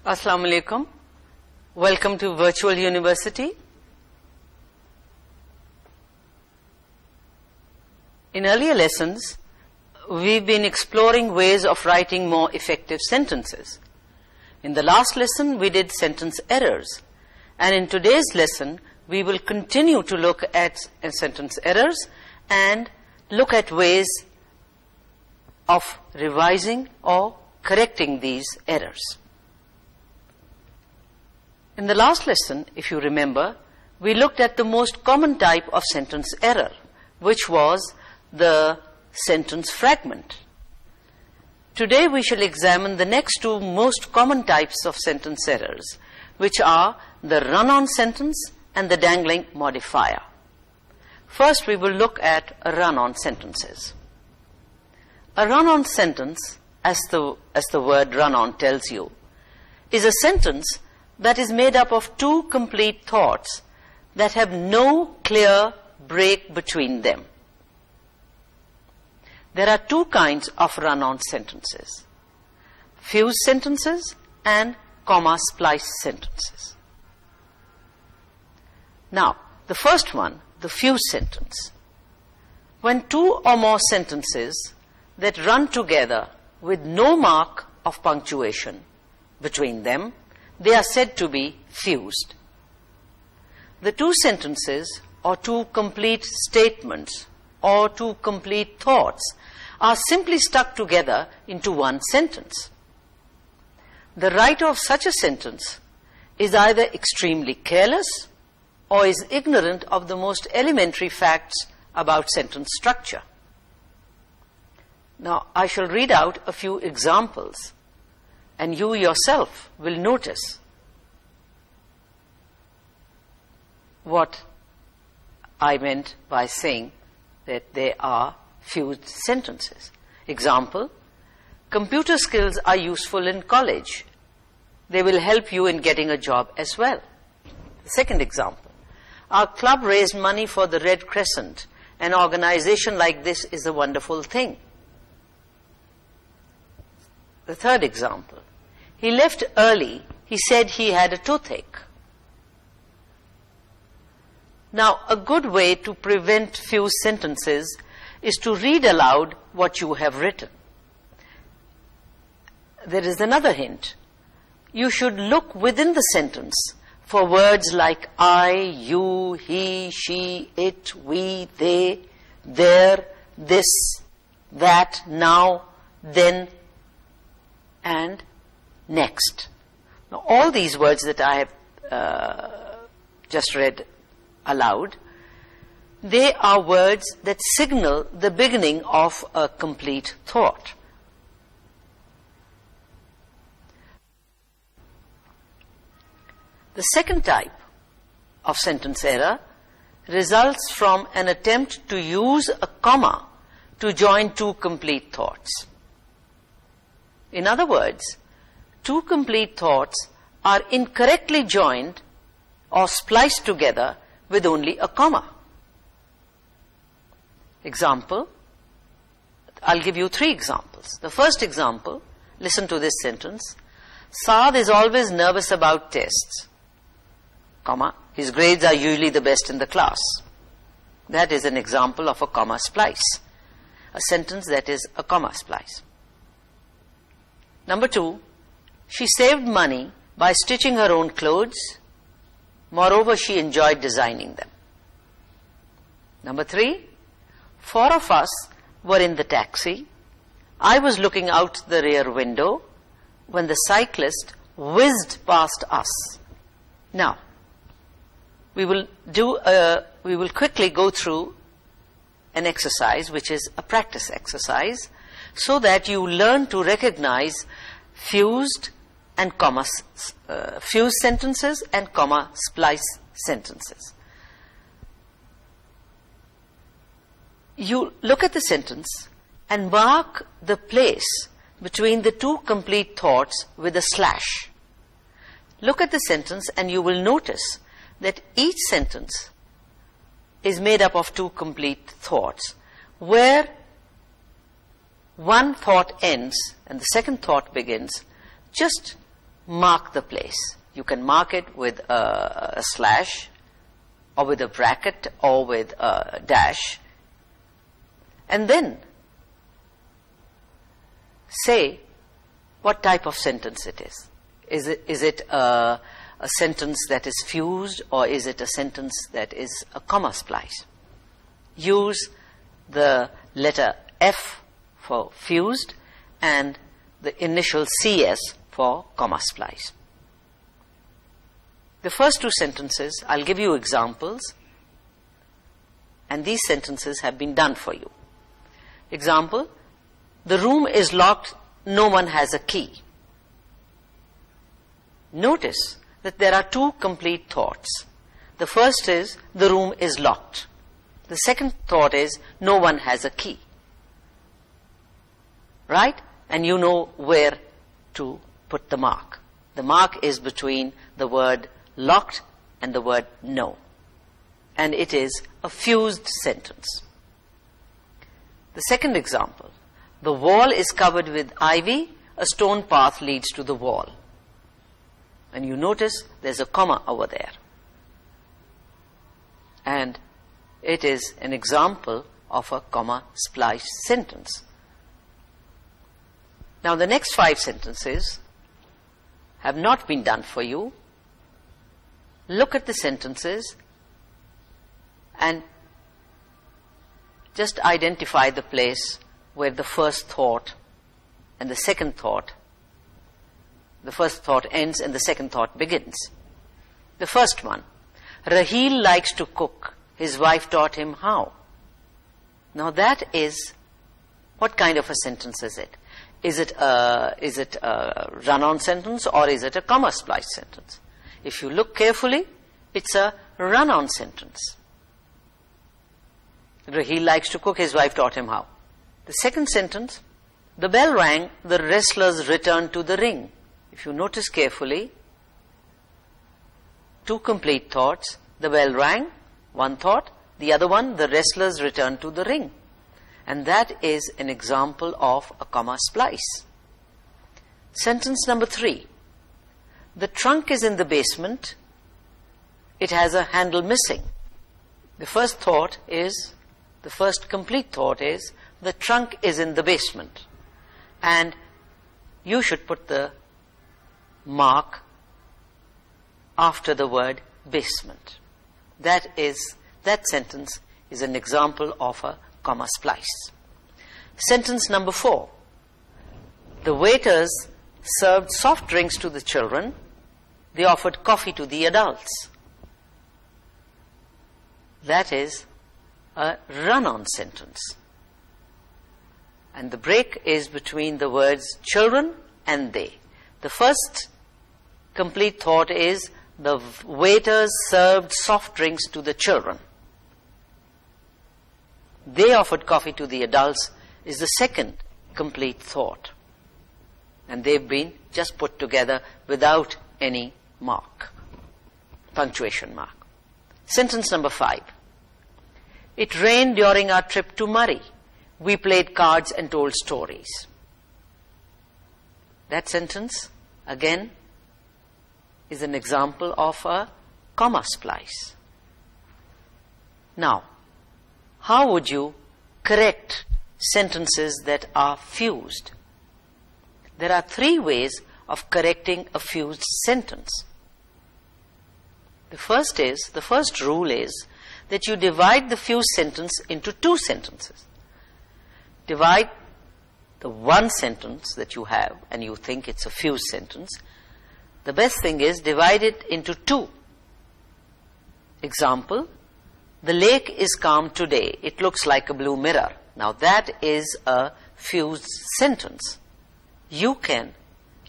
Assalamu alaikum. Welcome to Virtual University. In earlier lessons, we've been exploring ways of writing more effective sentences. In the last lesson, we did sentence errors. And in today's lesson, we will continue to look at sentence errors and look at ways of revising or correcting these errors. In the last lesson, if you remember, we looked at the most common type of sentence error, which was the sentence fragment. Today we shall examine the next two most common types of sentence errors, which are the run-on sentence and the dangling modifier. First, we will look at run-on sentences. A run-on sentence, as the word run-on tells you, is a sentence that is made up of two complete thoughts that have no clear break between them. There are two kinds of run-on sentences: fused sentences and comma-spliced sentences. Now, the first one, the fused sentence. When two or more sentences that run together with no mark of punctuation between them, they are said to be fused. The two sentences or two complete statements or two complete thoughts are simply stuck together into one sentence. The writer of such a sentence is either extremely careless or is ignorant of the most elementary facts about sentence structure. Now, I shall read out a few examples, and you yourself will notice what I meant by saying that they are fused sentences. Example: computer skills are useful in college. They will help you in getting a job as well. The second example: our club raised money for the Red Crescent. An organization like this is a wonderful thing. The third example: he left early. He said he had a toothache. Now, a good way to prevent fused sentences is to read aloud what you have written. There is another hint. You should look within the sentence for words like I, you, he, she, it, we, they, there, this, that, now, then, and next. Now, all these words that I have just read aloud, they are words that signal the beginning of a complete thought. The second type of sentence error results from an attempt to use a comma to join two complete thoughts. In other words, two complete thoughts are incorrectly joined or spliced together with only a comma. Example, I'll give you three examples. The first example, listen to this sentence: Saad is always nervous about tests, comma, his grades are usually the best in the class. That is an example of a comma splice, a sentence that is a comma splice. Number two, she saved money by stitching her own clothes. Moreover, she enjoyed designing them. Number three, four of us were in the taxi. I was looking out the rear window when the cyclist whizzed past us. Now, we will quickly go through an exercise which is a practice exercise, so that you learn to recognize fused sentences and comma splice sentences. You look at the sentence and mark the place between the two complete thoughts with a slash. Look at the sentence and you will notice that each sentence is made up of two complete thoughts, where one thought ends and the second thought begins just mark the place. You can mark it with a slash, or with a bracket, or with a dash. And then say what type of sentence it is. Is it a sentence that is fused, or is it a sentence that is a comma splice? Use the letter F for fused and the initial CS for comma splice. The first two sentences, I'll give you examples, and these sentences have been done for you. Example, the room is locked, no one has a key. Notice that there are two complete thoughts. The first is, the room is locked. The second thought is, no one has a key. Right? And you know where to put the mark. The mark is between the word locked and the word no. And it is a fused sentence. The second example, the wall is covered with ivy, a stone path leads to the wall. And you notice there's a comma over there. And it is an example of a comma splice sentence. Now the next 5 sentences have not been done for you. Look at the sentences and just identify the place where the first thought and the second thought, the first thought ends and the second thought begins. The first one, Raheel likes to cook. His wife taught him how. Now that is, what kind of a sentence is it? Is it a run-on sentence, or is it a comma splice sentence? If you look carefully, it's a run-on sentence. Raheel likes to cook, his wife taught him how. The second sentence, the bell rang, the wrestlers returned to the ring. If you notice carefully, two complete thoughts. The bell rang, one thought. The other one, the wrestlers returned to the ring. And that is an example of a comma splice. Sentence number 3. The trunk is in the basement. It has a handle missing. The first complete thought is, the trunk is in the basement. And you should put the mark after the word basement. That sentence is an example of a comma splice. Sentence number 4. The waiters served soft drinks to the children. They offered coffee to the adults. That is a run-on sentence. And the break is between the words children and they. The first complete thought is, the waiters served soft drinks to the children. They offered coffee to the adults is the second complete thought. And they've been just put together without any mark, punctuation mark. Sentence number 5. It rained during our trip to Murray. We played cards and told stories. That sentence, again, is an example of a comma splice. Now, how would you correct sentences that are fused? There are 3 ways of correcting a fused sentence. The first rule is that you divide the fused sentence into 2 sentences. Divide the one sentence that you have and you think it's a fused sentence. The best thing is divide it into 2. Example, the lake is calm today. It looks like a blue mirror. Now that is a fused sentence. You can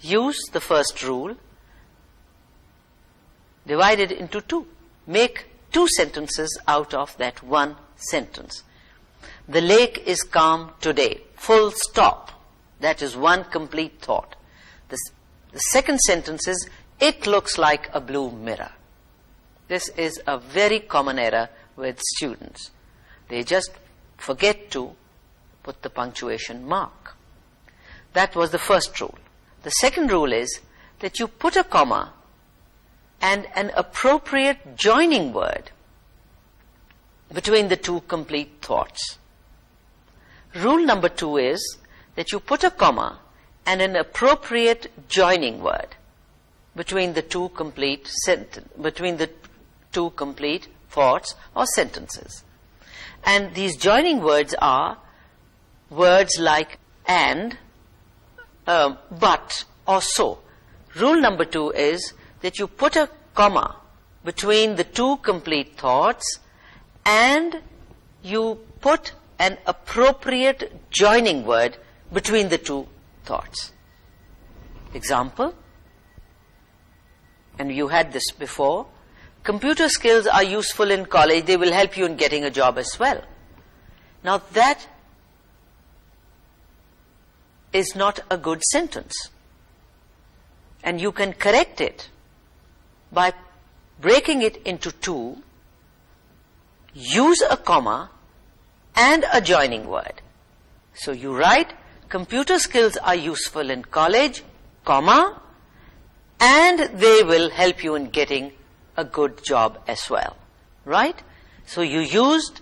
use the first rule, divide it into 2. Make 2 sentences out of that one sentence. The lake is calm today. Full stop. That is one complete thought. The second sentence is, it looks like a blue mirror. This is a very common error with students. They just forget to put the punctuation mark. That was the first rule. The second rule is, that you put a comma and an appropriate joining word between the two complete thoughts. Rule number 2 is that you put a comma and an appropriate joining word between the two complete thoughts or sentences. And these joining words are words like and, but, or so. Rule number 2 is that you put a comma between the two complete thoughts and you put an appropriate joining word between the two thoughts. Example, and you had this before, computer skills are useful in college, they will help you in getting a job as well. Now that is not a good sentence, and you can correct it by breaking it into two. Use a comma and a joining word. So you write, computer skills are useful in college, comma, and they will help you in getting a good job as well. Right? So you used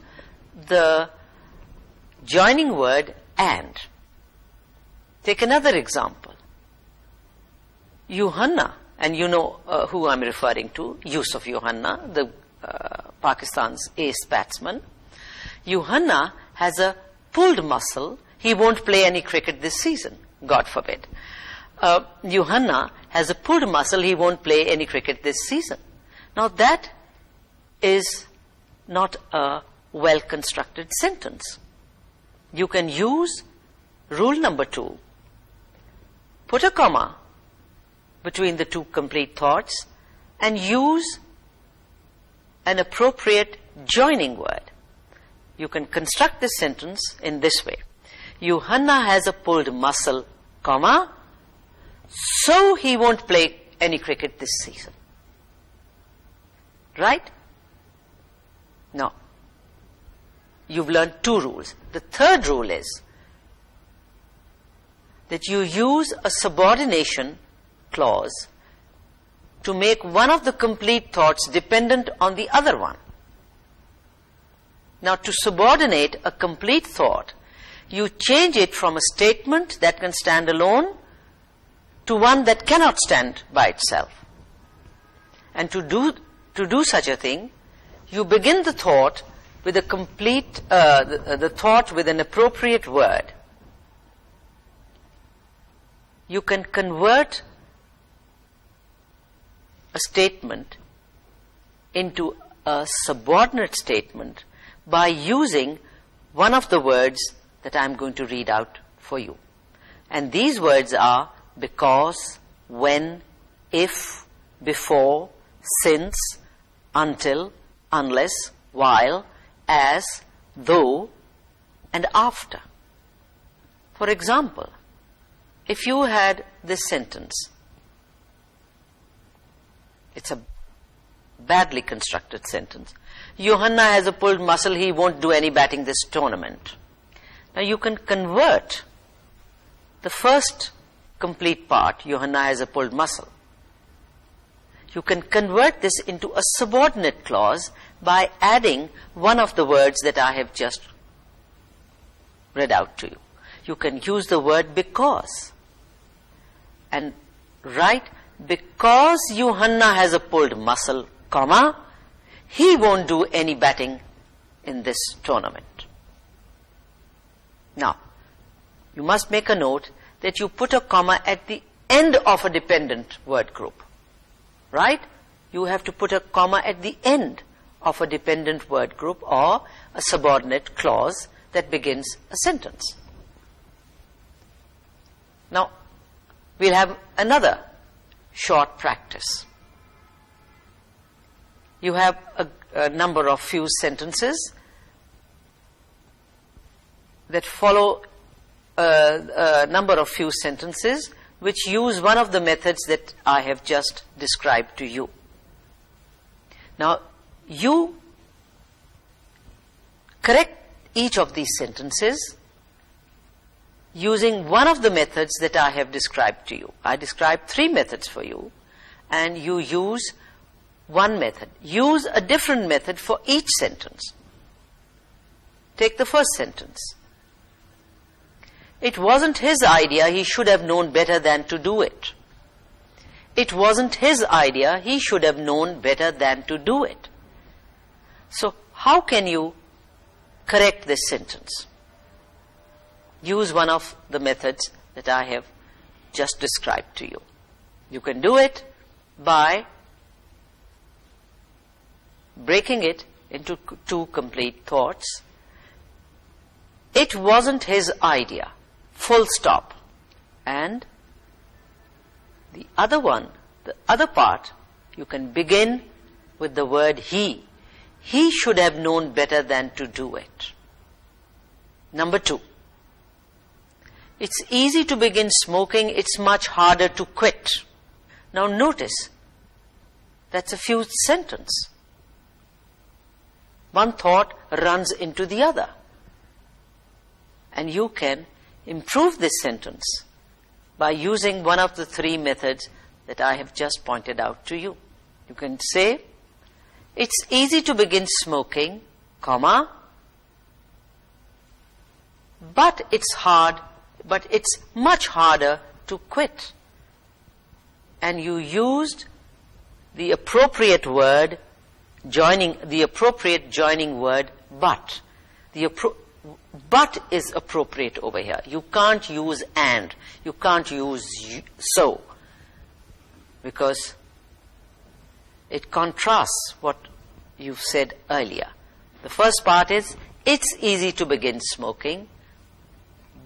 the joining word and. Take another example. Yuhanna, and you know who I'm referring to, Yusuf Yuhanna, the Pakistan's ace batsman. Yuhanna has a pulled muscle. He won't play any cricket this season, God forbid. Yuhanna has a pulled muscle. He won't play any cricket this season. Now that is not a well-constructed sentence. You can use rule number 2. Put a comma between the two complete thoughts and use an appropriate joining word. You can construct this sentence in this way. Yuhanna has a pulled muscle, comma, so he won't play any cricket this season. Right? Now, you've learned 2 rules. The third rule is that you use a subordination clause to make one of the complete thoughts dependent on the other one. Now, to subordinate a complete thought, you change it from a statement that can stand alone to one that cannot stand by itself. And to do such a thing, you begin the thought with a complete, the thought with an appropriate word. You can convert a statement into a subordinate statement by using one of the words that I'm going to read out for you. And these words are because, when, if, before, since, until, unless, while, as, though, and after. For example, if you had this sentence, it's a badly constructed sentence. Yuhanna has a pulled muscle, he won't do any batting this tournament. Now you can convert the first complete part, Yuhanna has a pulled muscle. You can convert this into a subordinate clause by adding one of the words that I have just read out to you. You can use the word because and write, because Yuhanna has a pulled muscle, comma, he won't do any batting in this tournament. Now, you must make a note that you put a comma at the end of a dependent word group. Right? You have to put a comma at the end of a dependent word group or a subordinate clause that begins a sentence. Now, we'll have another short practice. You have a number of fused sentences that follow a number of fused sentences which use one of the methods that I have just described to you. Now, you correct each of these sentences using one of the methods that I have described to you. I described 3 methods for you, and you use one method. Use a different method for each sentence. Take the first sentence. It wasn't his idea, he should have known better than to do it. It wasn't his idea, he should have known better than to do it. So, how can you correct this sentence? Use one of the methods that I have just described to you. You can do it by breaking it into 2 complete thoughts. It wasn't his idea, full stop. And the other one, the other part, you can begin with the word he. He should have known better than to do it. Number 2. It's easy to begin smoking, it's much harder to quit. Now notice, that's a fused sentence. One thought runs into the other. And you can improve this sentence by using one of the 3 methods that I have just pointed out to you. You can say, it's easy to begin smoking, comma, but it's much harder to quit. And you used the appropriate word, the appropriate joining word, but. But is appropriate over here. You can't use and. You can't use so. Because it contrasts what you've said earlier. The first part is, it's easy to begin smoking,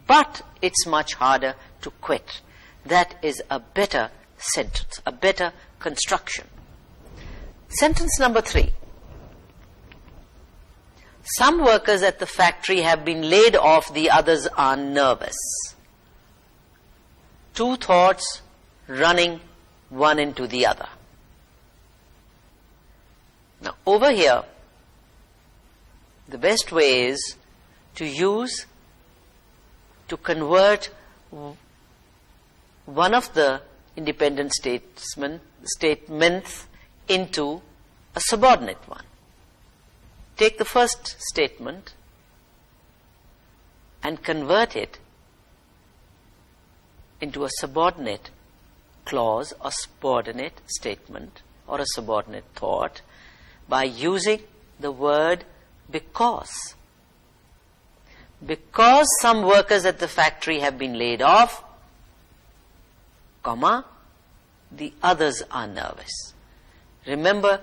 but it's much harder to quit. That is a better sentence, a better construction. Sentence number 3. Some workers at the factory have been laid off, the others are nervous. 2 thoughts running one into the other. Now over here, the best way is to convert one of the independent statements into a subordinate one. Take the first statement and convert it into a subordinate clause or subordinate statement or a subordinate thought by using the word because. Because some workers at the factory have been laid off, comma, the others are nervous. Remember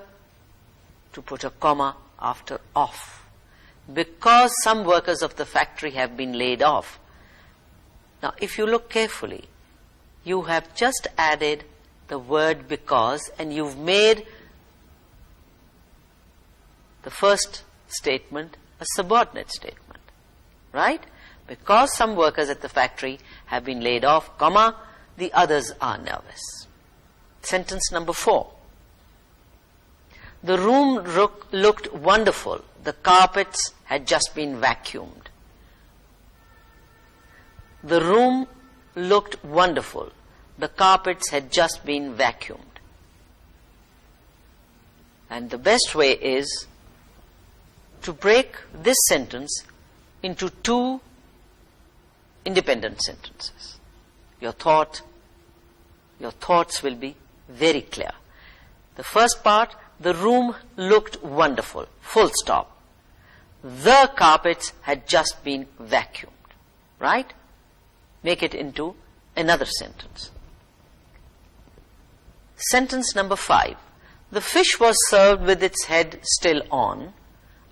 to put a comma after off. Because some workers of the factory have been laid off. Now, if you look carefully, you have just added the word because, and you've made the first statement a subordinate statement, right? Because some workers at the factory have been laid off, comma, the others are nervous. Sentence number 4. The room looked wonderful. The carpets had just been vacuumed. The room looked wonderful. The carpets had just been vacuumed. And the best way is to break this sentence into 2 independent sentences. Your thoughts will be very clear. The first part, the room looked wonderful, full stop. The carpets had just been vacuumed, right? Make it into another sentence. Sentence number 5. The fish was served with its head still on.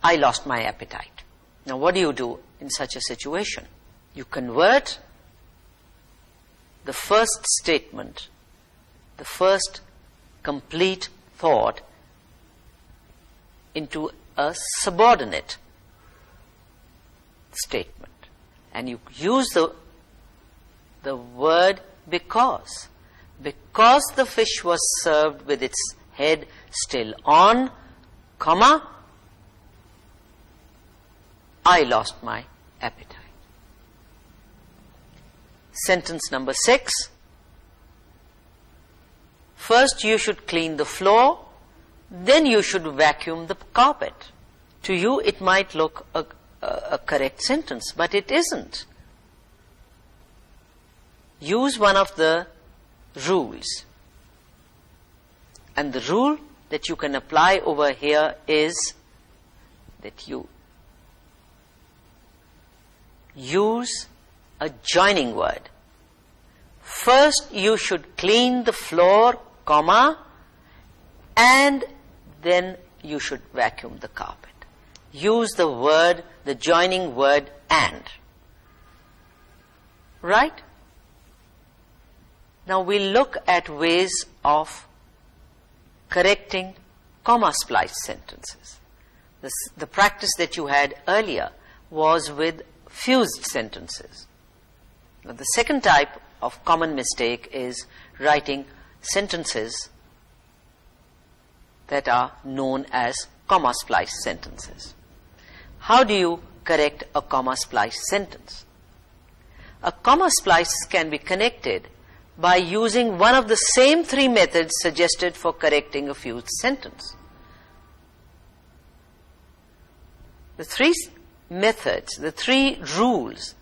I lost my appetite. Now what do you do in such a situation? You convert the first statement, the first complete thought, into a subordinate statement. And you use the word because. Because the fish was served with its head still on, comma, I lost my appetite. Sentence number 6. First you should clean the floor, then you should vacuum the carpet. To you it might look a correct sentence, but it isn't. Use one of the rules. And the rule that you can apply over here is that you use a joining word. First you should clean the floor, comma, and then you should vacuum the carpet. Use the word, the joining word and. Right? Now we'll look at ways of correcting comma spliced sentences. The practice that you had earlier was with fused sentences. Now the second type of common mistake is writing sentences that are known as comma spliced sentences. How do you correct a comma spliced sentence? A comma splice can be connected by using one of the same 3 methods suggested for correcting a fused sentence. The 3 methods, the 3 rules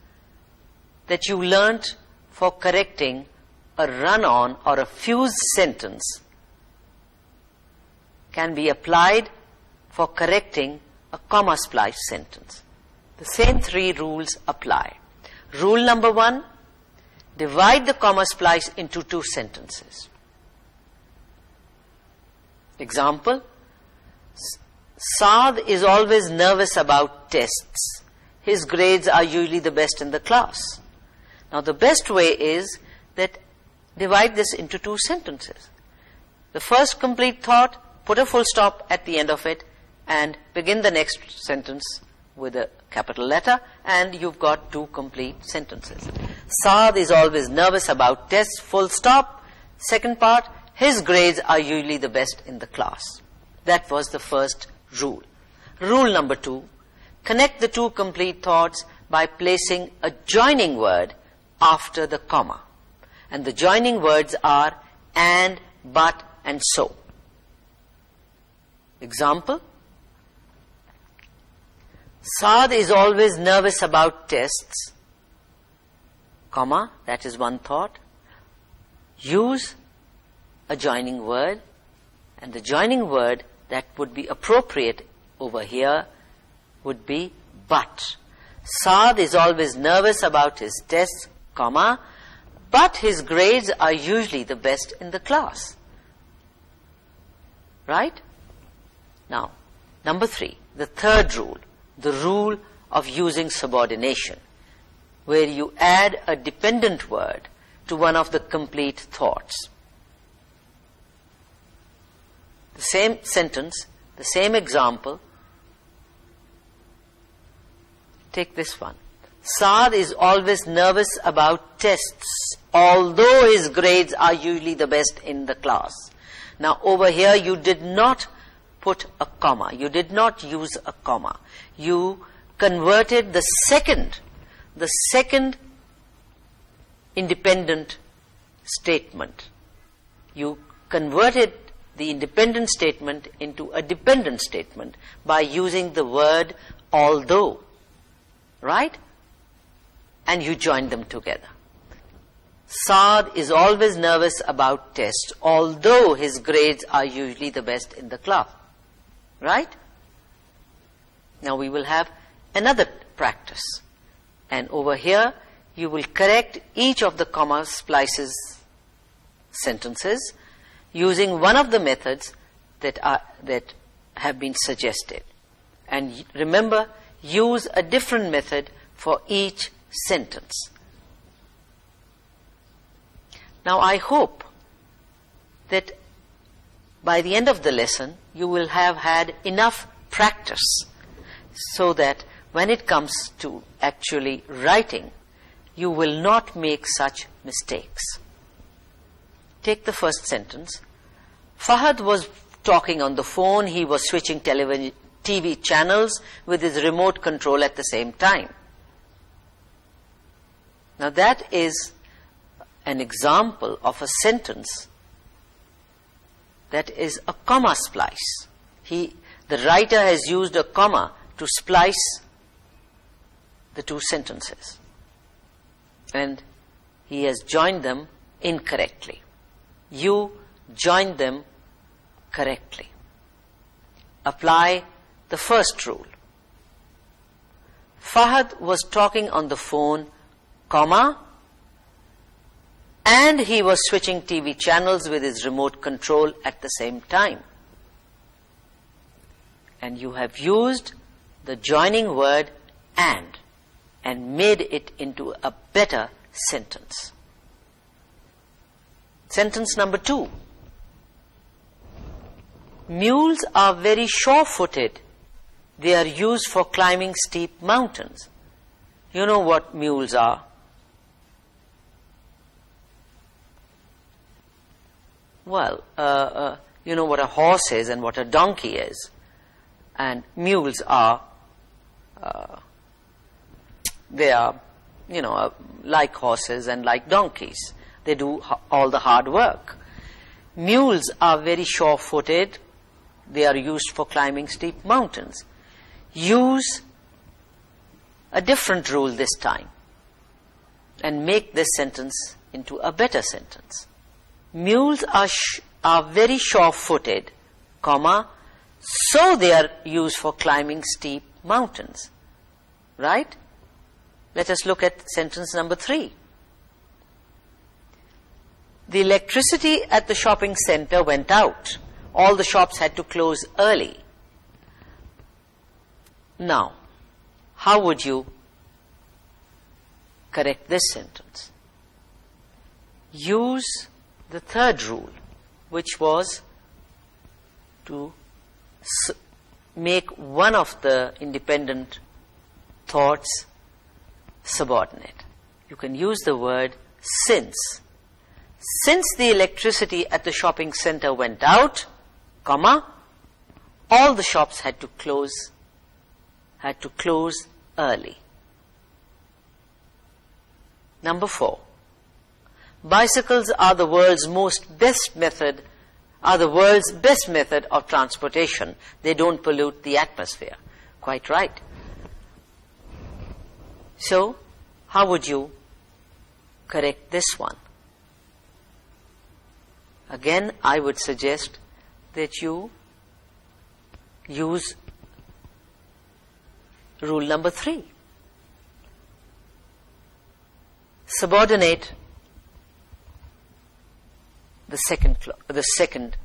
that you learnt for correcting a run-on or a fused sentence can be applied for correcting a comma spliced sentence. The same 3 rules apply. Rule number 1, divide the comma splice into 2 sentences. Example, Saad is always nervous about tests. His grades are usually the best in the class. Now the best way is that divide this into 2 sentences. The first complete thought, put a full stop at the end of it and begin the next sentence with a capital letter, and you've got 2 complete sentences. Saad is always nervous about tests, full stop. Second part, his grades are usually the best in the class. That was the first rule. Rule number 2, connect the 2 complete thoughts by placing a joining word after the comma. And the joining words are and, but, and so. Example, Saad is always nervous about tests, comma, that is one thought. Use a joining word, and the joining word that would be appropriate over here would be but. Saad is always nervous about his tests, comma, but his grades are usually the best in the class. Right? Now, number 3, the third rule, the rule of using subordination, where you add a dependent word to one of the complete thoughts. The same sentence, the same example. Take this one. Saad is always nervous about tests, although his grades are usually the best in the class. Now over here you did not put a comma. You did not use a comma. You converted the second independent statement. You converted the independent statement into a dependent statement by using the word although. Right? And you joined them together. Saad is always nervous about tests, although his grades are usually the best in the class. Right? Now we will have another practice. And over here, you will correct each of the comma splices sentences using one of the methods that have been suggested. And remember, use a different method for each sentence. Now I hope that by the end of the lesson you will have had enough practice so that when it comes to actually writing, you will not make such mistakes. Take the first sentence. Fahad was talking on the phone. He was switching TV channels with his remote control at the same time. Now that is an example of a sentence that is a comma splice. The writer has used a comma to splice the two sentences, and he has joined them incorrectly. You joined them correctly. Apply the first rule. Fahad was talking on the phone, comma, and he was switching TV channels with his remote control at the same time. And you have used the joining word and made it into a better sentence. Sentence number 2. Mules are very sure-footed. They are used for climbing steep mountains. You know what mules are? Well, you know what a horse is and what a donkey is. And mules are, they are, like horses and like donkeys. They do all the hard work. Mules are very sure-footed. They are used for climbing steep mountains. Use a different rule this time and make this sentence into a better sentence. Mules are very sure-footed, comma, so they are used for climbing steep mountains. Right? Let us look at sentence number 3. The electricity at the shopping center went out. All the shops had to close early. Now, how would you correct this sentence? Use the third rule, which was to make one of the independent thoughts subordinate. You can use the word since. Since the electricity at the shopping center went out, comma, all the shops had to close early. Number 4. Bicycles are the world's best method of transportation. They don't pollute the atmosphere. Quite right. So, how would you correct this one? Again, I would suggest that you use rule number 3. Subordinate the second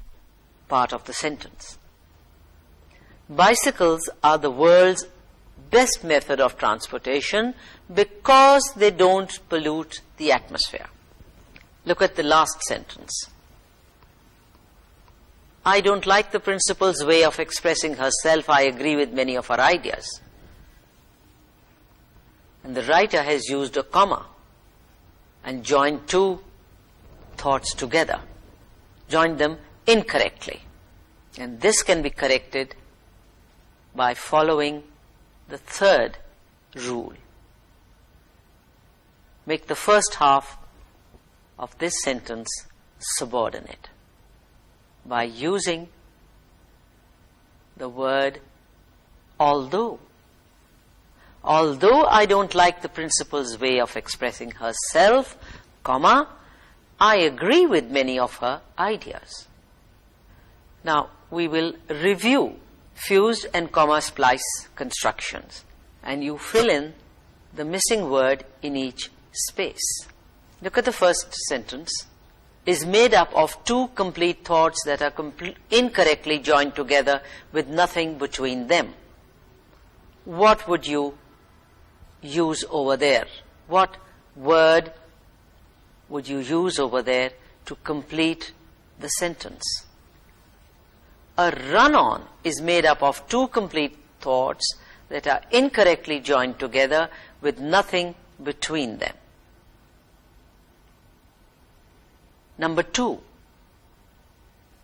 part of the sentence. Bicycles are the world's best method of transportation because they don't pollute the atmosphere. Look at the last sentence. I don't like the principal's way of expressing herself. I agree with many of her ideas. And the writer has used a comma and joined two thoughts together, joined them incorrectly. And this can be corrected by following the third rule. Make the first half of this sentence subordinate by using the word although. Although I don't like the principal's way of expressing herself, comma, I agree with many of her ideas. Now, we will review fused and comma splice constructions, and you fill in the missing word in each space. Look at the first sentence. Is made up of two complete thoughts that are incorrectly joined together with nothing between them. What would you use over there? What word would you use over there to complete the sentence? A run-on is made up of two complete thoughts that are incorrectly joined together with nothing between them. Number 2,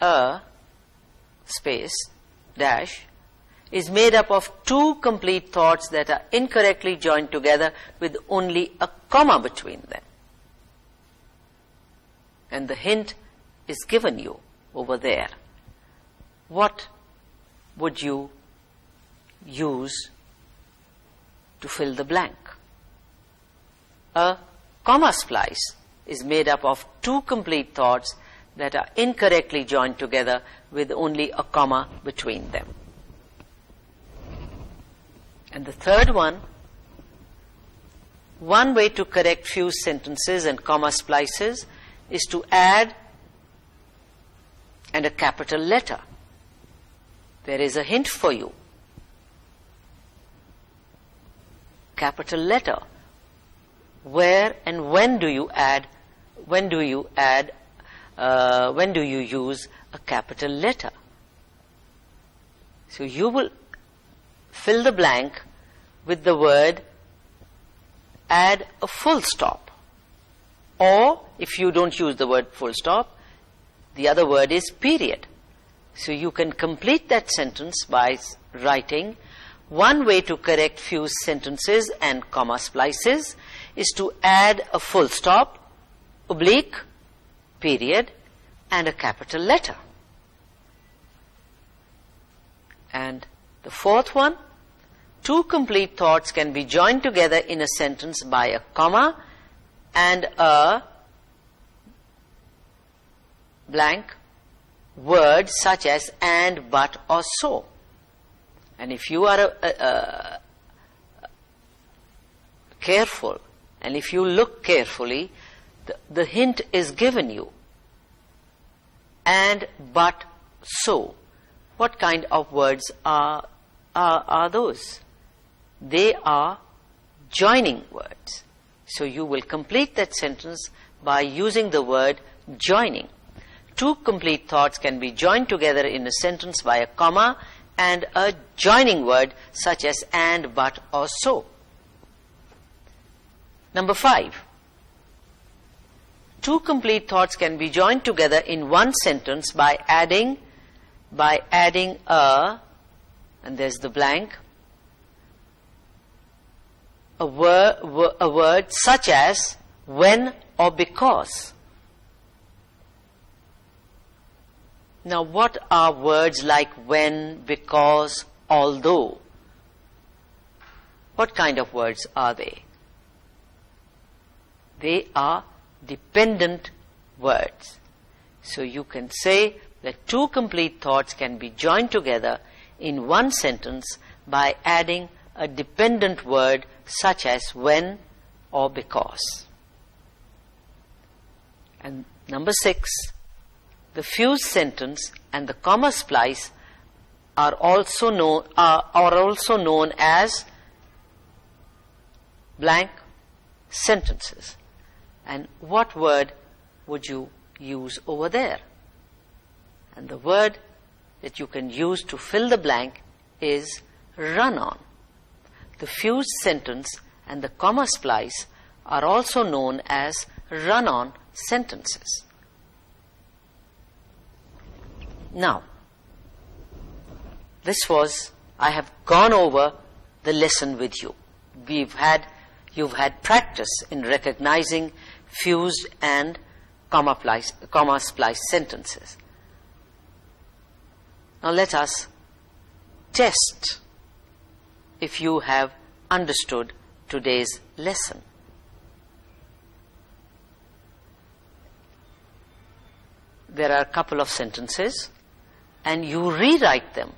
a space dash is made up of two complete thoughts that are incorrectly joined together with only a comma between them. and the hint is given you over there. What would you use to fill the blank? A comma splice is made up of two complete thoughts that are incorrectly joined together with only a comma between them. And the third one way to correct fused sentences and comma splices is to add and a capital letter. There is a hint for you. Capital letter. Where and when do you use a capital letter? So you will fill the blank with the word, add a full stop. Or if you don't use the word full stop, the other word is period. So you can complete that sentence by writing, one way to correct fused sentences and comma splices is to add a full stop, oblique, period, and a capital letter. And the fourth one, two complete thoughts can be joined together in a sentence by a comma and a blank word such as and, but, or so. And if you are careful, and if you look carefully, the hint is given you. And, but, so. What kind of words are those? They are joining words. So you will complete that sentence by using the word joining. Two complete thoughts can be joined together in a sentence by a comma and a joining word such as and, but, or so. Number 5. Two complete thoughts can be joined together in one sentence by adding a, and there's the blank, a word such as when or because. Now, what are words like when, because, although? What kind of words are they? They are dependent words. So you can say that two complete thoughts can be joined together in one sentence by adding a dependent word such as when or because. And number 6, the fused sentence and the comma splice are also known as blank sentences. And what word would you use over there? And the word that you can use to fill the blank is run-on. The fused sentence and the comma splice are also known as run-on sentences. Now, I have gone over the lesson with you. You've had practice in recognizing fused and comma splice sentences. Now let us test if you have understood today's lesson. There are a couple of sentences, and you rewrite them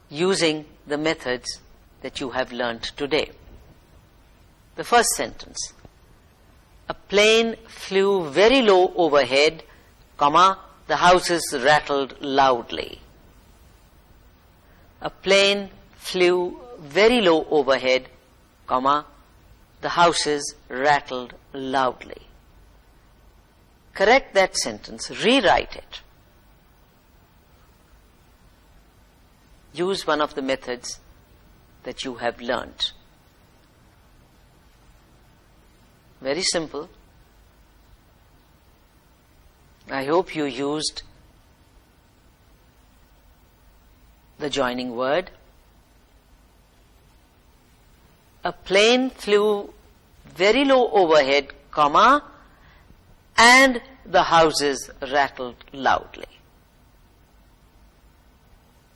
using the methods that you have learned today. The first sentence: a plane flew very low overhead, comma, the houses rattled loudly. A plane flew very low overhead, comma, the houses rattled loudly. Correct that sentence, rewrite it. Use one of the methods that you have learnt. Very simple. I hope you used the joining word. A plane flew very low overhead, comma, and the houses rattled loudly.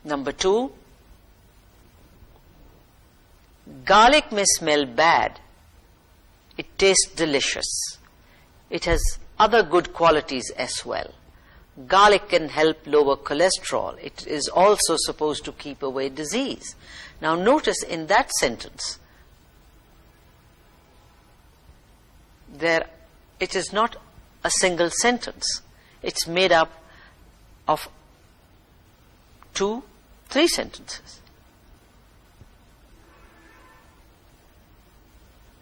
Number 2, garlic may smell bad. It tastes delicious. It has other good qualities as well. Garlic can help lower cholesterol. It is also supposed to keep away disease. Now notice in that sentence, it is not a single sentence. It's made up of 2, 3 sentences.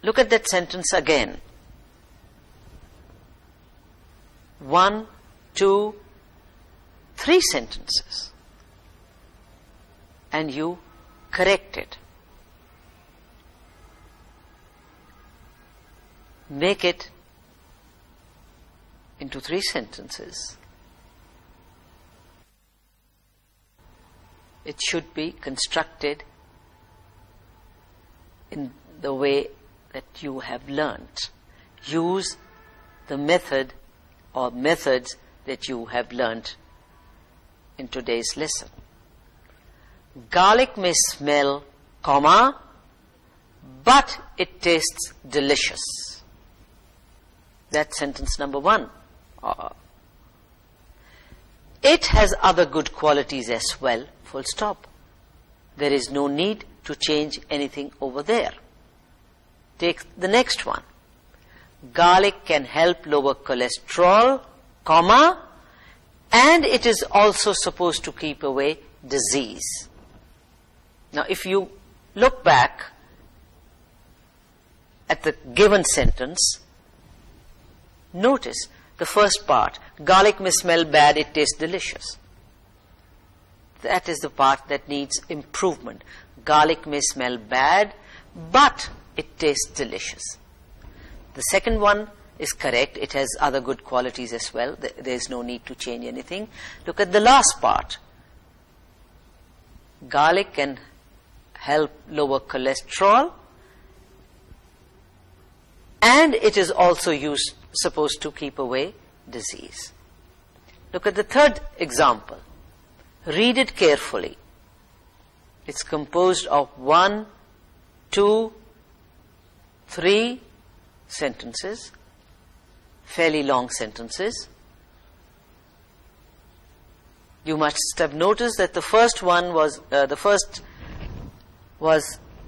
Look at that sentence again. 1, 2, 3 sentences. And you correct it. Make it into 3 sentences. It should be constructed in the way that you have learnt. Use the method or methods that you have learnt in today's lesson. Garlic may smell, comma, but it tastes delicious. That's sentence number 1. It has other good qualities as well, full stop. There is no need to change anything over there. Take the next one. Garlic can help lower cholesterol, comma, and it is also supposed to keep away disease. Now, if you look back at the given sentence, notice the first part, garlic may smell bad, it tastes delicious. That is the part that needs improvement. Garlic may smell bad, but it tastes delicious. The second one is correct. It has other good qualities as well. There is no need to change anything. Look at the last part. Garlic can help lower cholesterol, and it is also supposed to keep away disease. Look at the third example. Read it carefully. It's composed of 1, 2, 3 sentences, fairly long sentences. You must have noticed that the first was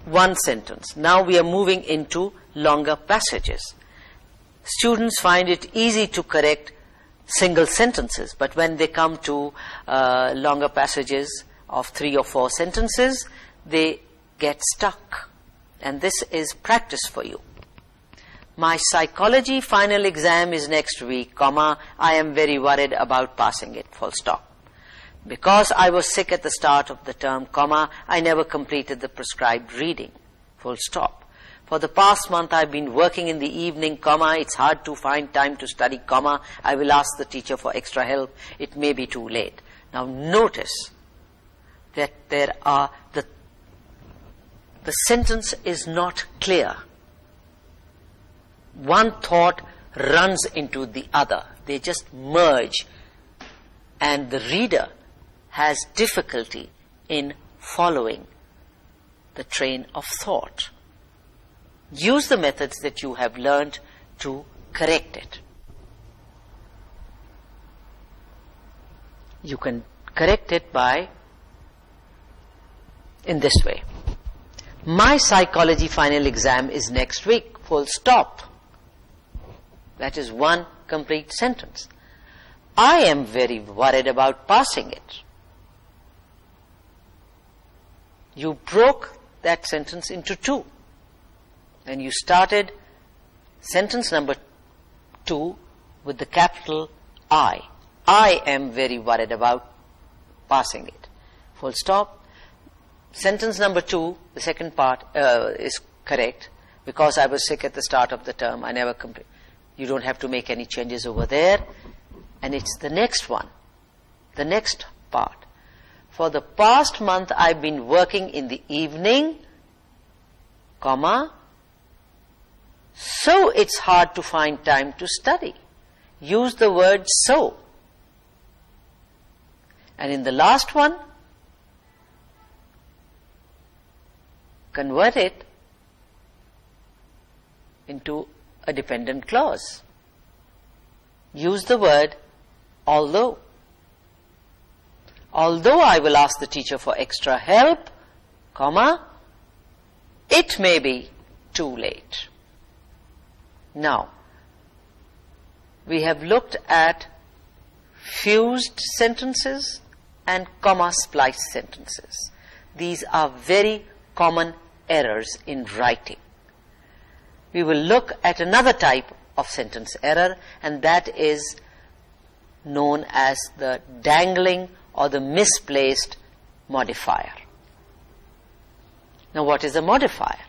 1 sentence. Now we are moving into longer passages. Students find it easy to correct single sentences, but when they come to longer passages of 3 or 4 sentences, they get stuck. And this is practice for you. My psychology final exam is next week, comma, I am very worried about passing it, full stop. Because I was sick at the start of the term, comma, I never completed the prescribed reading, full stop. For the past month I've been working in the evening, comma, it's hard to find time to study, comma, I will ask the teacher for extra help, it may be too late. Now notice that the sentence is not clear. One thought runs into the other. They just merge. And the reader has difficulty in following the train of thought. Use the methods that you have learned to correct it. You can correct it in this way. My psychology final exam is next week, full stop. That is 1 complete sentence. I am very worried about passing it. You broke that sentence into 2. And you started sentence number 2 with the capital I. I am very worried about passing it. Full stop. Sentence number 2, the second part is correct. Because I was sick at the start of the term, I never completed. You don't have to make any changes over there. And it's the next one, the next part. For the past month, I've been working in the evening, comma, so it's hard to find time to study. use the word so. And in the last one, convert it into a dependent clause. Use the word although. Although I will ask the teacher for extra help, comma, it may be too late. Now, we have looked at fused sentences and comma-spliced sentences. These are very common errors in writing. We will look at another type of sentence error, and that is known as the dangling or the misplaced modifier. Now, what is a modifier?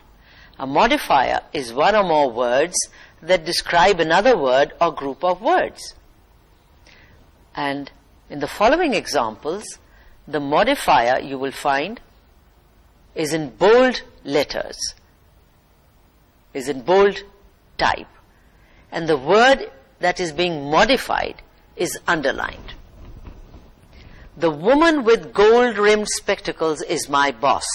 A modifier is one or more words that describe another word or group of words. And in the following examples, the modifier you will find is in bold letters, is in bold type, and the word that is being modified is underlined. The woman with gold-rimmed spectacles is my boss.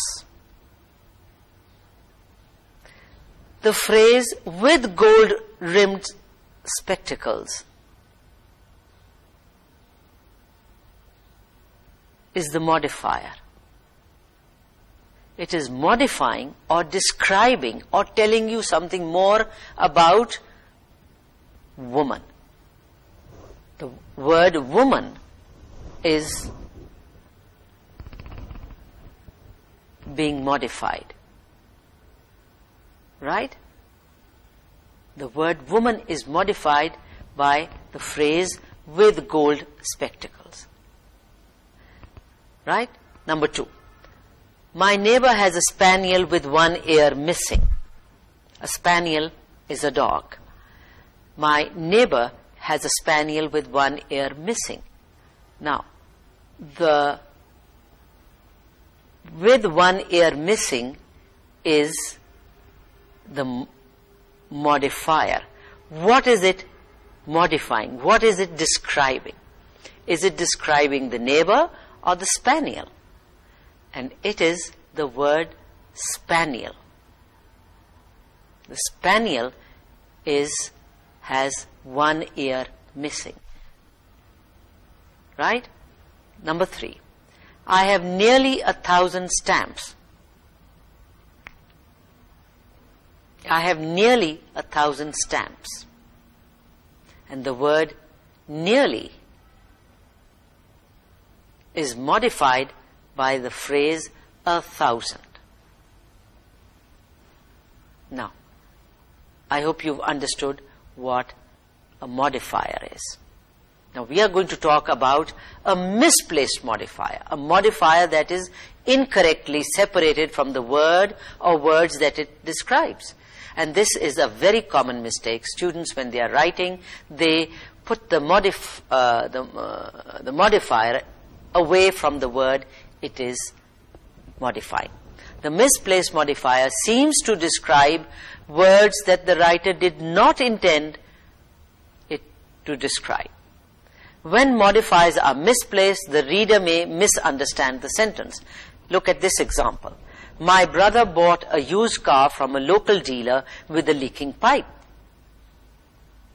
The phrase with gold-rimmed spectacles is the modifier. It is modifying or describing or telling you something more about woman. The word woman is being modified. Right? The word woman is modified by the phrase with gold spectacles. Right? Number 2. My neighbor has a spaniel with one ear missing. A spaniel is a dog. My neighbor has a spaniel with one ear missing. Now, the with one ear missing is the modifier. What is it modifying? What is it describing? Is it describing the neighbor or the spaniel? And it is the word spaniel. The spaniel has one ear missing. Right? Number 3. I have nearly 1,000 stamps. I have nearly 1,000 stamps. And the word nearly is modified by the phrase 1,000. Now, I hope you've understood what a modifier is. Now, we are going to talk about a misplaced modifier, a modifier that is incorrectly separated from the word or words that it describes. And this is a very common mistake. Students, when they are writing, they put the modifier away from the word it is modifying. The misplaced modifier seems to describe words that the writer did not intend it to describe. When modifiers are misplaced, the reader may misunderstand the sentence. Look at this example. My brother bought a used car from a local dealer with a leaking pipe.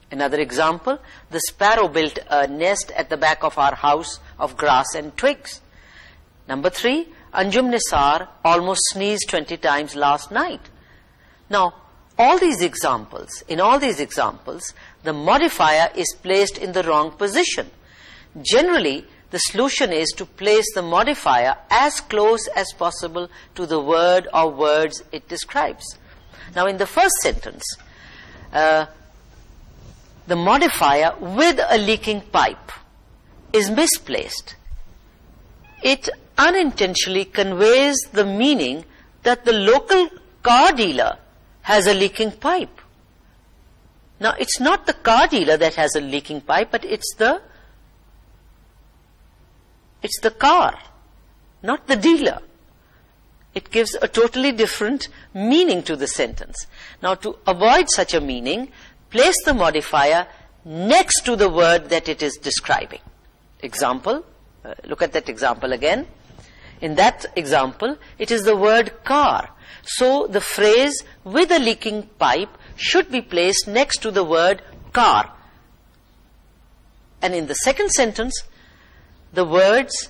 Another example, the sparrow built a nest at the back of our house of grass and twigs. Number 3, Anjum Nisar almost sneezed 20 times last night. Now, in all these examples, the modifier is placed in the wrong position. Generally, the solution is to place the modifier as close as possible to the word or words it describes. Now, in the first sentence, the modifier with a leaking pipe is misplaced. It unintentionally conveys the meaning that the local car dealer has a leaking pipe. Now, it's not the car dealer that has a leaking pipe, but it's the car, not the dealer. It gives a totally different meaning to the sentence. Now, to avoid such a meaning, place the modifier next to the word that it is describing. Example, look at that example again. In that example, it is the word car. So the phrase with a leaking pipe should be placed next to the word car. And in the second sentence, the words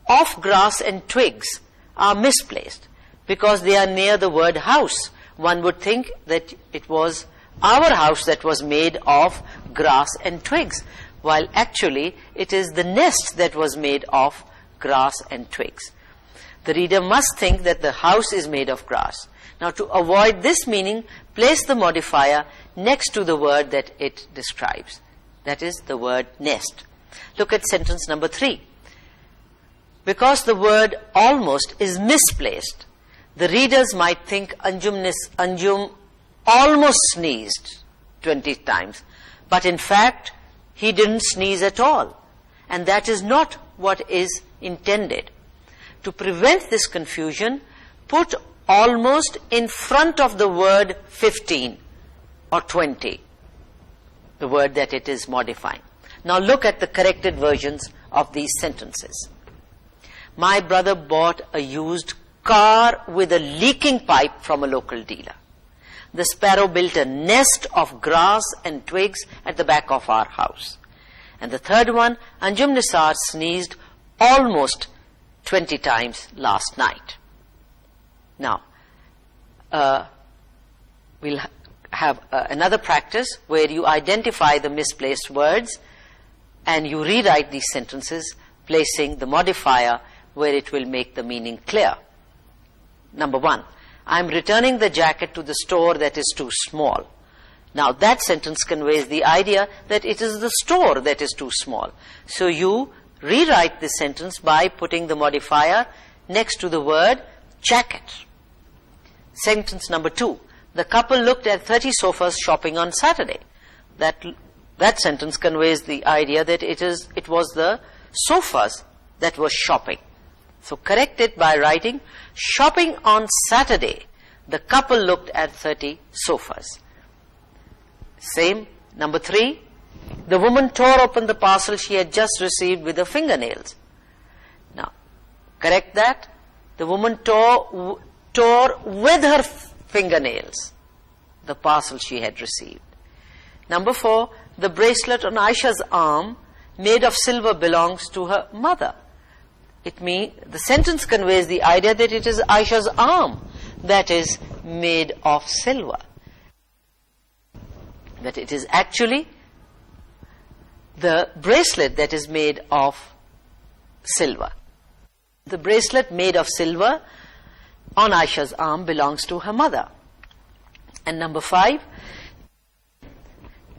of grass and twigs are misplaced because they are near the word house. One would think that it was our house that was made of grass and twigs, while actually it is the nest that was made of grass and twigs. The reader must think that the house is made of grass. Now, to avoid this meaning, place the modifier next to the word that it describes. That is the word nest. Look at sentence number 3. Because the word almost is misplaced, the readers might think Anjum almost sneezed 20 times. But in fact, he didn't sneeze at all. And that is not what is intended. To prevent this confusion, put almost in front of the word 15 or 20, the word that it is modifying. Now look at the corrected versions of these sentences. My brother bought a used car with a leaking pipe from a local dealer. The sparrow built a nest of grass and twigs at the back of our house. And the third one, Anjum Nisar sneezed almost 20 times last night. Now, we'll have another practice where you identify the misplaced words and you rewrite these sentences, placing the modifier where it will make the meaning clear. Number 1, I'm returning the jacket to the store that is too small. Now, that sentence conveys the idea that it is the store that is too small. So you rewrite this sentence by putting the modifier next to the word jacket. Sentence number 2, the couple looked at 30 sofas shopping on Saturday. That sentence conveys the idea that it was the sofas that was shopping. So correct it by writing, shopping on Saturday, the couple looked at 30 sofas. Same, number 3, the woman tore open the parcel she had just received with her fingernails. Now, correct that. The woman tore with her fingernails the parcel she had received. Number 4, the bracelet on Aisha's arm made of silver belongs to her mother. The sentence conveys the idea that it is Aisha's arm that is made of silver. That it is actually the bracelet that is made of silver. The bracelet made of silver on Aisha's arm belongs to her mother. And number 5,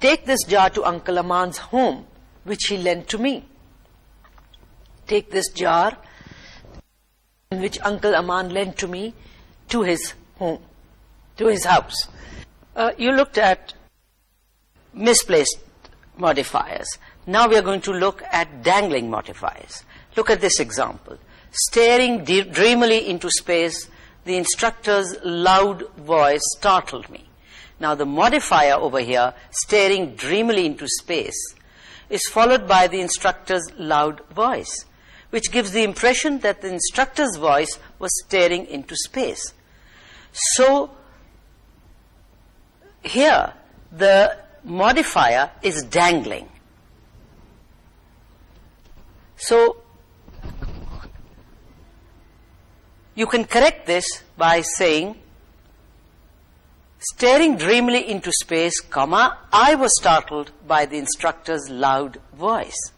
take this jar to Uncle Aman's home, which he lent to me. Take this jar, which Uncle Aman lent to me, to his home, to his house. You looked at misplaced modifiers. Now we are going to look at dangling modifiers. Look at this example. Staring dreamily into space, the instructor's loud voice startled me. Now the modifier over here, staring dreamily into space, is followed by the instructor's loud voice, which gives the impression that the instructor's voice was staring into space. So here the modifier is dangling. So you can correct this by saying, staring dreamily into space, comma, I was startled by the instructor's loud voice.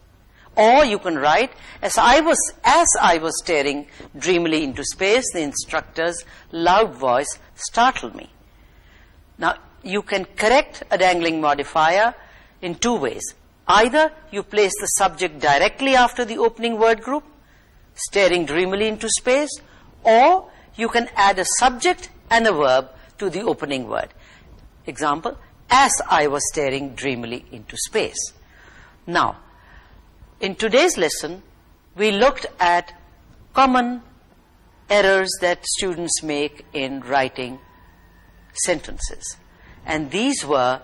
Or you can write, as I was staring dreamily into space, the instructor's loud voice startled me. Now, you can correct a dangling modifier in 2 ways. Either you place the subject directly after the opening word group, staring dreamily into space, or you can add a subject and a verb to the opening word. Example, as I was staring dreamily into space. Now, in today's lesson, we looked at common errors that students make in writing sentences. And these were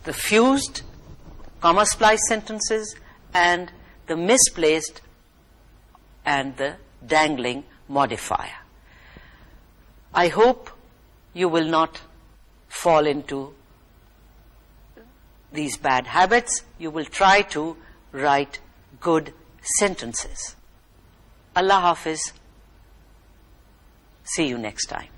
the fused, comma splice sentences, and the misplaced and the dangling modifier. I hope you will not fall into these bad habits. You will try to write good sentences. Allah Hafiz. See you next time.